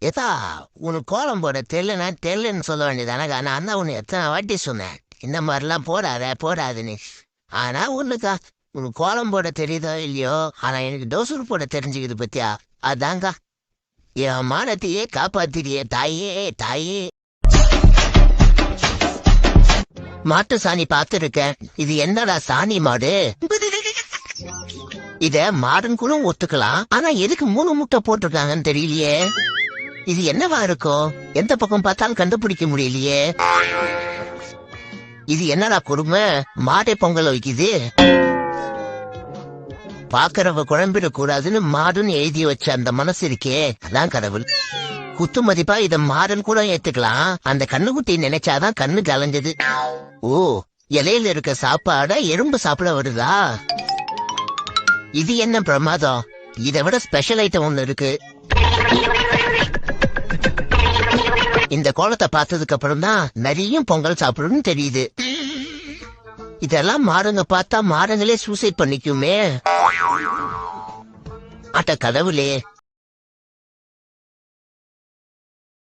ஏதா உனக்கு கோலம் போட தெரியலனா தெரியலன்னு சொல்ல வேண்டியதானே. நான் தான் உன்னை எத்தனை வாட்டி சொன்னேன் இந்த மாதிரிலாம் போடாதுன்னு. ஆனா ஒண்ணுக்கா, உனக்கு கோலம் போட தெரியுதோ இல்லையோ, ஆனா எனக்கு டோசூர் போட தெரிஞ்சுக்குது பத்தியா. அதாங்க என் மானத்தையே காப்பாத்திரியே தாயே தாயே. மாட்டு சாணி பார்த்துருக்கேன். இது என்னடா சாணி மாடு? இத மாடுன்னு கூட ஒத்துக்கலாம். ஆனா எதுக்கு 3 முட்டை போட்டிருக்காங்கன்னு தெரியலையே. இது என்னவா இருக்கும்? எந்த பக்கம் பார்த்தாலும் கண்டுபிடிக்க முடியலையே. இது என்னடா கொடுமை? மாட்டை பொங்கல் வைக்குது. பாக்குறவ குழம்பிட கூடாதுன்னு மாடுன்னு எழுதி வச்ச அந்த மனசு இருக்கே, அதான் கடவுள். குத்து மதிப்பா இத மாடுன்னு கூட ஏத்துக்கலாம். அந்த கண்ணுக்குட்டி நினைச்சாதான் கண்ணு கலைஞ்சது. ஓ, இலையில இருக்க சாப்பாட எறும்பு சாப்பிட வருதா? இது என்ன பிரமாதம்? இதை விட ஸ்பெஷல் ஐட்டம் ஒண்ணு இருக்கு. இந்த கோலத்தை பார்த்ததுக்கு அப்புறம் தான் நிறைய பொங்கல் சாப்பிடணும்னு தெரியுது. இதெல்லாம் மாடுங்க பார்த்தா மாடுங்களே சூசைட் பண்ணிக்குமே. அட்ட கடவுளே,